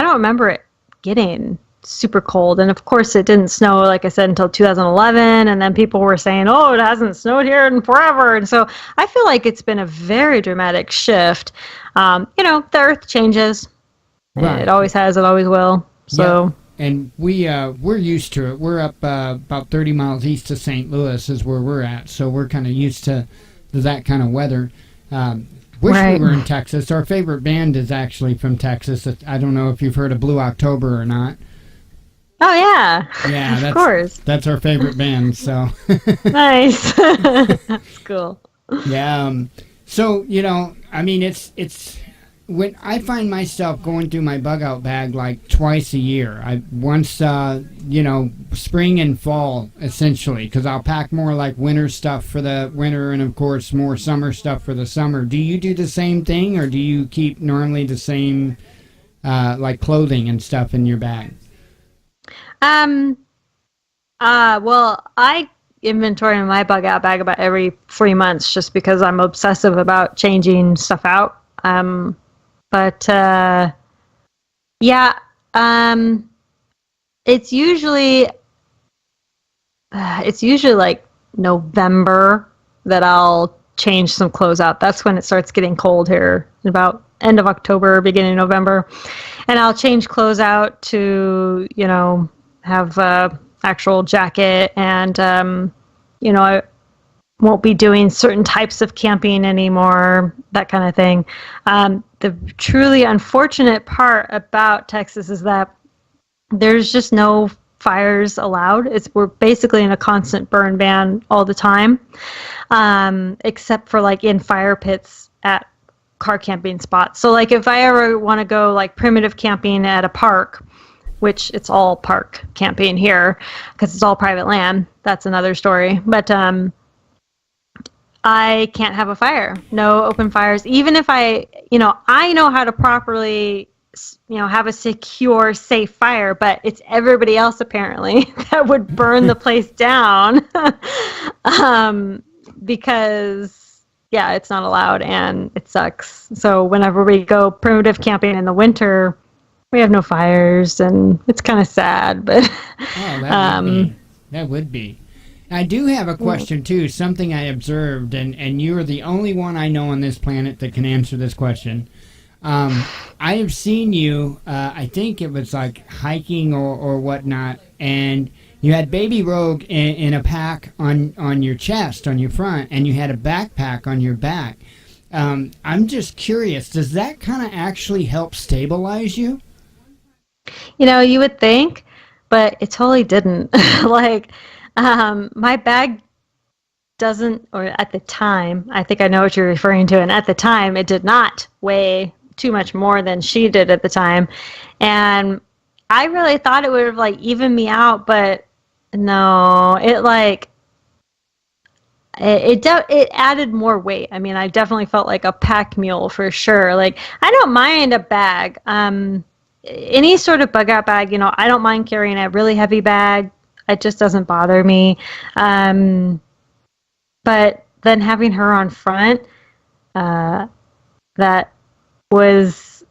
don't remember it getting super cold. And of course, it didn't snow, like I said, until 2011, and then people were saying, oh, it hasn't snowed here in forever. And so I feel like it's been a very dramatic shift. The earth changes. Right. It always has, it always will. So. Yeah. And we're used to it. We're up about 30 miles east of St. Louis is where we're at, so we're kind of used to that kind of weather. Wish we were in Texas. Our favorite band is actually from Texas. I don't know if you've heard of Blue October or not. Oh, yeah. Yeah, of course. That's our favorite band, so. Nice. That's cool. Yeah. So, I mean, it's when I find myself going through my bug out bag like twice a year. Once spring and fall, essentially, because I'll pack more like winter stuff for the winter and, of course, more summer stuff for the summer. Do you do the same thing, or do you keep normally the same, like clothing and stuff in your bag? Well, I inventory my bug out bag about every 3 months just because I'm obsessive about changing stuff out. It's usually like November that I'll change some clothes out. That's when it starts getting cold here, about end of October, beginning of November. And I'll change clothes out to, have a actual jacket, and, I won't be doing certain types of camping anymore, that kind of thing. The truly unfortunate part about Texas is that there's just no fires allowed. We're basically in a constant burn ban all the time, except for like in fire pits at car camping spots. So like if I ever want to go like primitive camping at a park, which it's all park camping here because it's all private land, that's another story. But I can't have a fire. No open fires. Even if I know how to properly, have a secure, safe fire, but it's everybody else apparently that would burn the place down because, it's not allowed and it sucks. So whenever we go primitive camping in the winter, we have no fires and it's kind of sad, but that would be. I do have a question, too, something I observed, and you're the only one I know on this planet that can answer this question. I have seen you, I think it was like hiking or whatnot, and you had Baby Rogue in a pack on your chest, on your front, and you had a backpack on your back. I'm just curious, does that kind of actually help stabilize you? You would think, but it totally didn't. My bag doesn't, or at the time, I think I know what you're referring to, and at the time it did not weigh too much more than she did at the time. And I really thought it would have like evened me out, but no, it added more weight. I mean, I definitely felt like a pack mule for sure. Like, I don't mind a bag. Any sort of bug out bag, I don't mind carrying a really heavy bag. It just doesn't bother me. But then having her on front, that was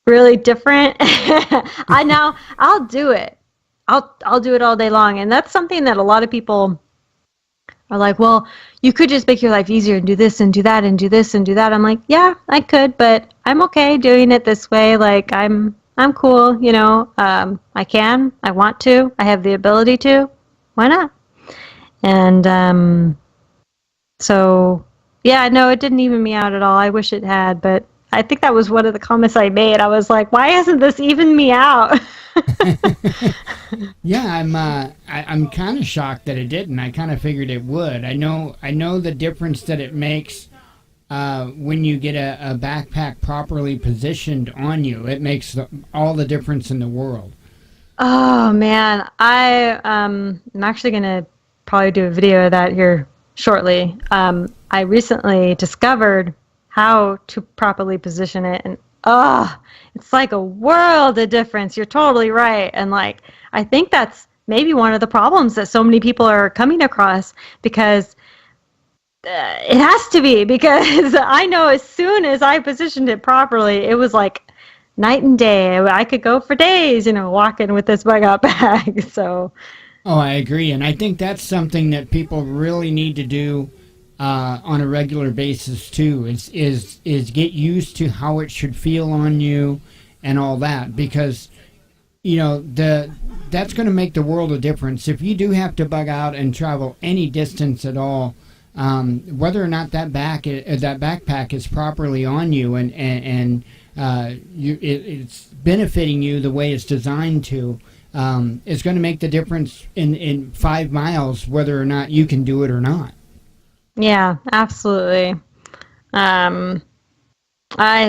really different. I'll do it. I'll do it all day long. And that's something that a lot of people are like, well, you could just make your life easier and do this and do that and do this and do that. I'm like, yeah, I could, but I'm okay doing it this way. Like, I'm cool, I can, I want to, I have the ability to, why not? And so, yeah, no, it didn't even me out at all. I wish it had, but I think that was one of the comments I made. I was like, why hasn't this evened me out? Yeah, I'm kind of shocked that it didn't. I kind of figured it would. I know the difference that it makes when you get a backpack properly positioned on you. It makes all the difference in the world. Oh man, I'm actually gonna probably do a video of that here shortly. I recently discovered how to properly position it, and it's like a world of difference. You're totally right, and like I think that's maybe one of the problems that so many people are coming across, because it has to be, because I know as soon as I positioned it properly, it was like night and day. I could go for days, walking with this bug out bag. So. Oh, I agree, and I think that's something that people really need to do on a regular basis too. Is get used to how it should feel on you, and all that, because that's going to make the world of difference. If you do have to bug out and travel any distance at all, whether or not that backpack is properly on you and it's benefiting you the way it's designed to. It's going to make the difference in 5 miles, whether or not you can do it or not. Yeah, absolutely. I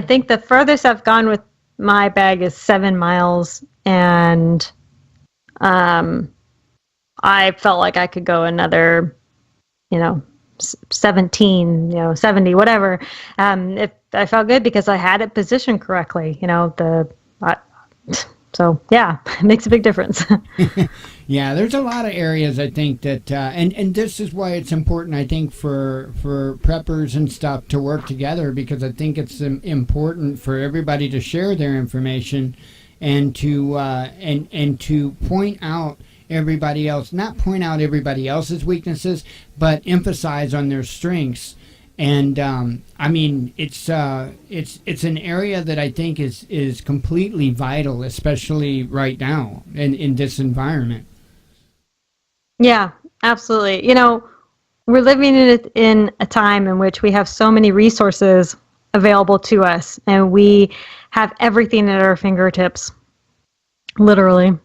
think the furthest I've gone with my bag is 7 miles, and I felt like I could go another, 17, 70, whatever. If I felt good because I had it positioned correctly, so yeah, it makes a big difference. Yeah, there's a lot of areas I think that, and this is why it's important, I think, for preppers and stuff to work together, because I think it's important for everybody to share their information and to point out everybody else, not point out everybody else's weaknesses, but emphasize on their strengths. And I mean, it's an area that I think is completely vital, especially right now in this environment. Yeah, absolutely. We're living in a time in which we have so many resources available to us, and we have everything at our fingertips, literally.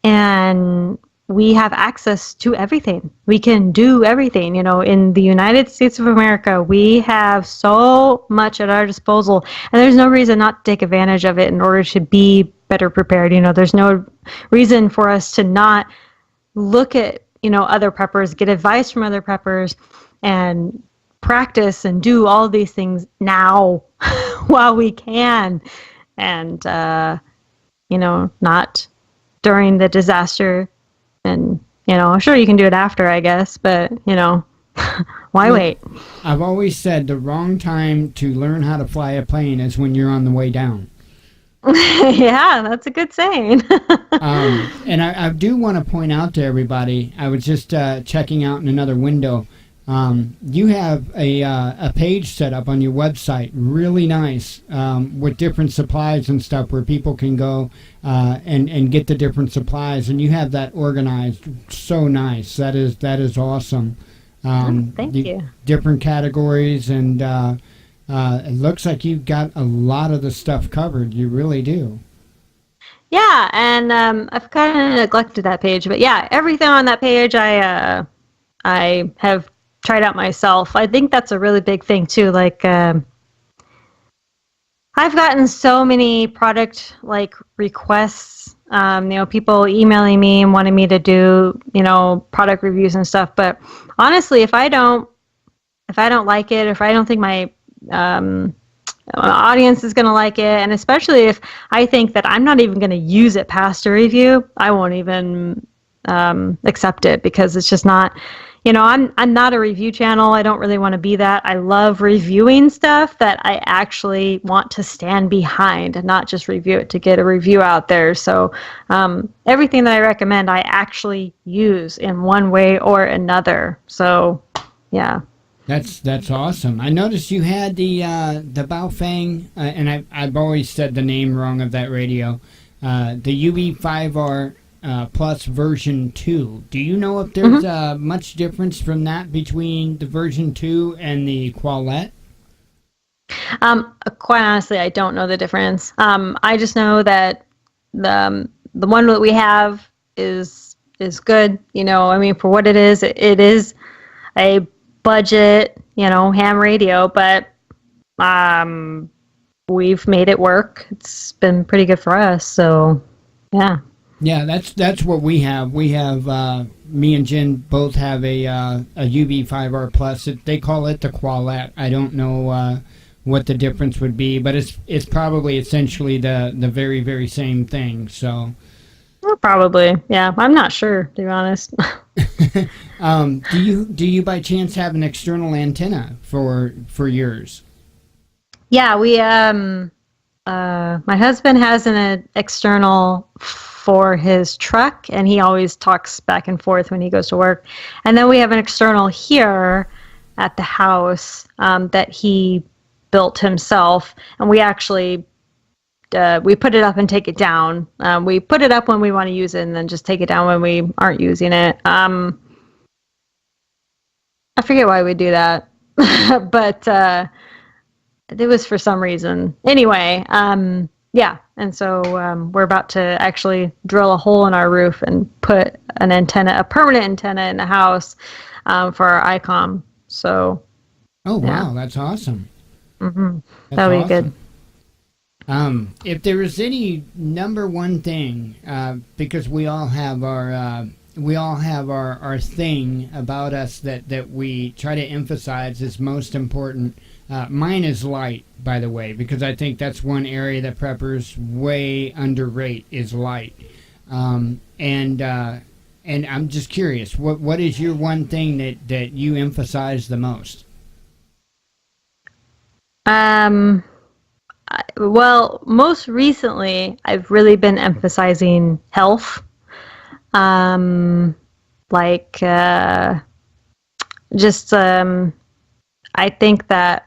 And we have access to everything. We can do everything. In the United States of America, we have so much at our disposal, and there's no reason not to take advantage of it in order to be better prepared. There's no reason for us to not look at, other preppers, get advice from other preppers, and practice and do all these things now while we can, and, not during the disaster. And, sure, you can do it after, I guess, but, why wait? I've always said the wrong time to learn how to fly a plane is when you're on the way down. Yeah, that's a good saying. And I do want to point out to everybody, I was just checking out in another window. You have a page set up on your website, really nice, with different supplies and stuff where people can go and get the different supplies, and you have that organized so nice. That is awesome. Thank you. Different categories, and it looks like you've got a lot of the stuff covered. You really do. Yeah, and I've kind of neglected that page, but yeah, everything on that page I have tried out myself. I think that's a really big thing too. Like, I've gotten so many product requests, people emailing me and wanting me to do, product reviews and stuff. But honestly, if I don't like it, if I don't think my audience is going to like it, and especially if I think that I'm not even going to use it past a review, I won't even accept it, because it's just not. I'm not a review channel. I don't really want to be that. I love reviewing stuff that I actually want to stand behind, and not just review it to get a review out there. So everything that I recommend, I actually use in one way or another. So, yeah. That's awesome. I noticed you had the Baofeng, and I've always said the name wrong of that radio, the UV5R Plus version 2. Do you know if there's much difference from that between the version 2 and the Qualette? Quite honestly, I don't know the difference. I just know that the one that we have is good. You know, I mean, for what it is a budget, you know, ham radio, but we've made it work. It's been pretty good for us. So, yeah. Yeah, that's what we have. We have me and Jen both have a UB5R Plus. They call it the Qualette. I don't know what the difference would be, but it's probably essentially the very very same thing. So. Well, probably, yeah. I'm not sure, to be honest. Do you by chance have an external antenna for yours? Yeah, we my husband has an external for his truck, and he always talks back and forth when he goes to work. And then we have an external here at the house that he built himself, and we actually we put it up and take it down. We put it up when we want to use it, and then just take it down when we aren't using it. I forget why we do that, but it was for some reason. Anyway, yeah, and so we're about to actually drill a hole in our roof and put an antenna, a permanent antenna in the house for our ICOM. So. Oh, wow, yeah. That's awesome. Mm-hmm. That'll be good. If there is any number one thing, because we all have our thing about us that we try to emphasize is most important. Mine is light, by the way, because I think that's one area that preppers way underrate is light. And I'm just curious, what is your one thing that you emphasize the most? Well, most recently, I've really been emphasizing health. I think that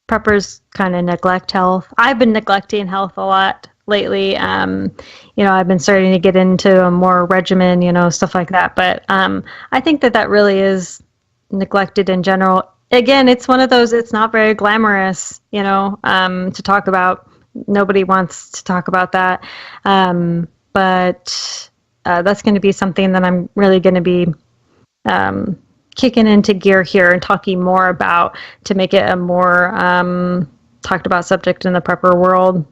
preppers kind of neglect health. I've been neglecting health a lot lately. I've been starting to get into a more regimen, stuff like that. But I think that really is neglected in general. Again, it's one of those, it's not very glamorous, to talk about. Nobody wants to talk about that. But that's going to be something that I'm really going to be kicking into gear here and talking more about to make it a more talked about subject in the prepper world.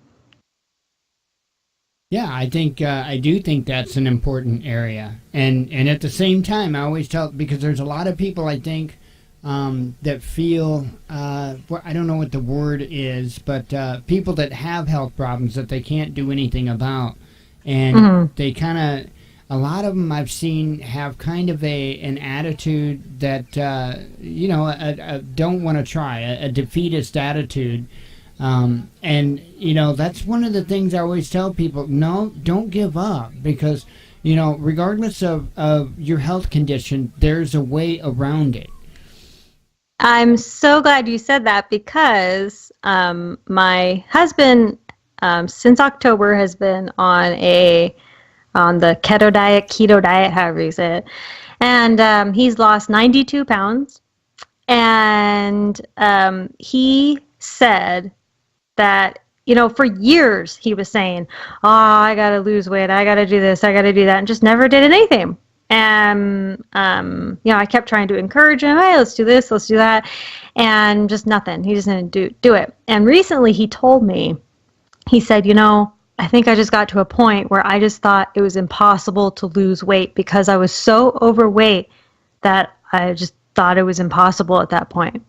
Yeah, I do think that's an important area. And at the same time, I always tell, because there's a lot of people, I think, that feel, I don't know what the word is, but people that have health problems that they can't do anything about. And they kind of, a lot of them I've seen have kind of an attitude that, don't want to try, a defeatist attitude. And, that's one of the things I always tell people, no, don't give up, because, regardless of your health condition, there's a way around it. I'm so glad you said that, because my husband, since October, has been on the keto diet, however you say it. And he's lost 92 pounds. And he said that, for years he was saying, oh, I got to lose weight. I got to do this. I got to do that. And just never did anything. And, I kept trying to encourage him. Hey, let's do this. Let's do that. And just nothing. He just didn't do it. And recently he told me, he said, I think I just got to a point where I just thought it was impossible to lose weight because I was so overweight that I just thought it was impossible at that point.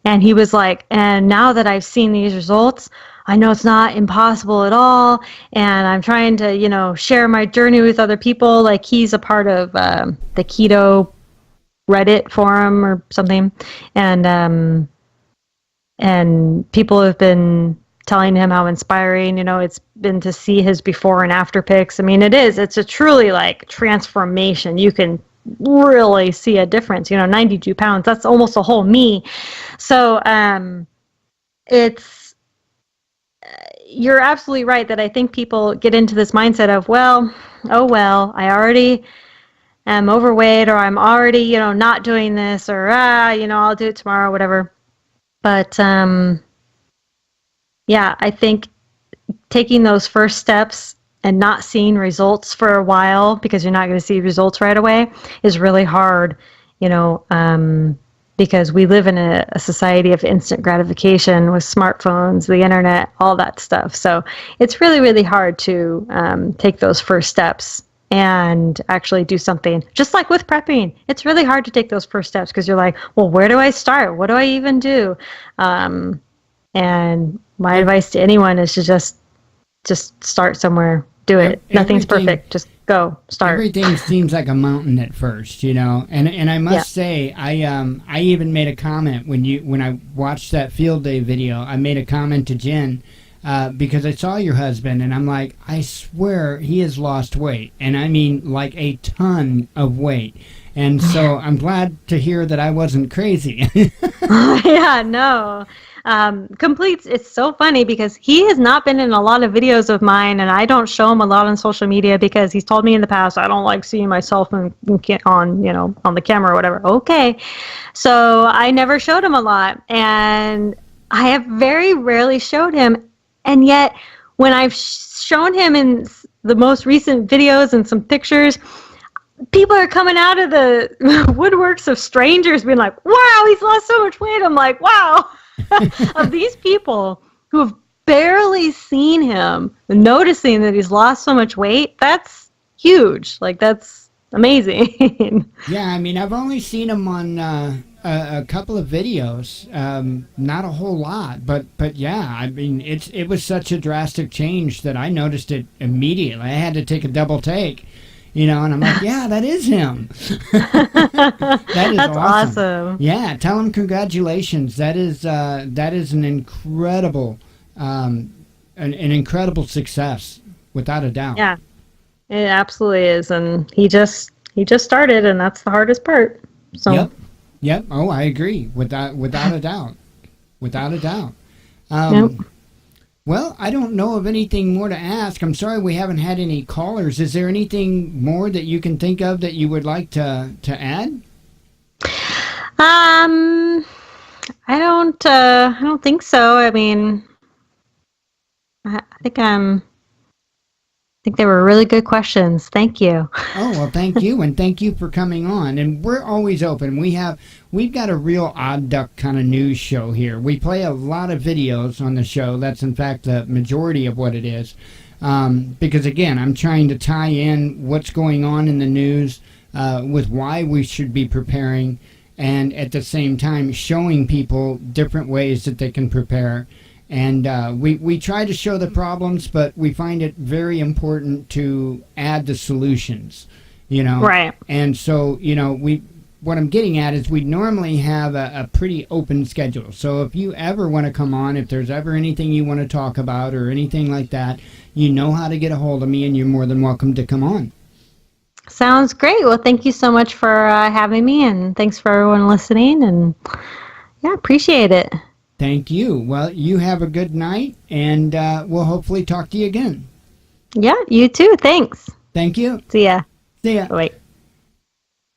And he was like, and now that I've seen these results, I know it's not impossible at all. And I'm trying to, share my journey with other people. Like, he's a part of the keto Reddit forum or something. And people have been telling him how inspiring, it's been to see his before and after pics. I mean, it's a truly like transformation. You can really see a difference, 92 pounds, that's almost a whole me. So, you're absolutely right that I think people get into this mindset of, well, I already am overweight, or I'm already, not doing this, or, I'll do it tomorrow, whatever. But, yeah, I think taking those first steps and not seeing results for a while, because you're not going to see results right away, is really hard, because we live in a society of instant gratification with smartphones, the internet, all that stuff. So it's really, really hard to take those first steps and actually do something. Just like with prepping, it's really hard to take those first steps because you're like, well, where do I start? What do I even do? And my advice to anyone is to just start somewhere. Do it. Nothing's perfect. Just go. Start. Everything seems like a mountain at first, And I must say, I even made a comment when I watched that field day video. I made a comment to Jen because I saw your husband, and I'm like, I swear he has lost weight, and I mean like a ton of weight. And so I'm glad to hear that I wasn't crazy. Yeah, no. It's so funny because he has not been in a lot of videos of mine, and I don't show him a lot on social media because he's told me in the past I don't like seeing myself on the camera or whatever. Okay, so I never showed him a lot, and I have very rarely showed him, and yet when I've shown him in the most recent videos and some pictures, people are coming out of the woodworks of strangers being like, wow, he's lost so much weight. I'm like, wow. Of these people who have barely seen him, noticing that he's lost so much weight, that's huge. Like, that's amazing. Yeah, I mean, I've only seen him on a couple of videos, not a whole lot, but yeah, I mean, it was such a drastic change that I noticed it immediately. I had to take a double take. And I'm like, yeah, that is him. That's awesome. Yeah, tell him congratulations. That is an incredible, an incredible success, without a doubt. Yeah, it absolutely is, and he just started, and that's the hardest part. So. Yep. Oh, I agree. Without a doubt. Without a doubt. Yep. Well, I don't know of anything more to ask. I'm sorry we haven't had any callers. Is there anything more that you can think of that you would like to add? I don't think so. I mean, I think they were really good questions. Thank you. Oh, well, thank you, and thank you for coming on. And we're always open. We've got a real odd duck kind of news show here. We play a lot of videos on the show. That's, in fact, the majority of what it is. Because, again, I'm trying to tie in what's going on in the news with why we should be preparing, and at the same time showing people different ways that they can prepare. And we try to show the problems, but we find it very important to add the solutions, Right. And so, what I'm getting at is we normally have a pretty open schedule. So if you ever want to come on, if there's ever anything you want to talk about or anything like that, you know how to get a hold of me, and you're more than welcome to come on. Sounds great. Well, thank you so much for having me, and thanks for everyone listening. And yeah, appreciate it. Thank you. Well, you have a good night, and we'll hopefully talk to you again. Yeah, you too. Thanks. Thank you. See ya. See ya. Wait.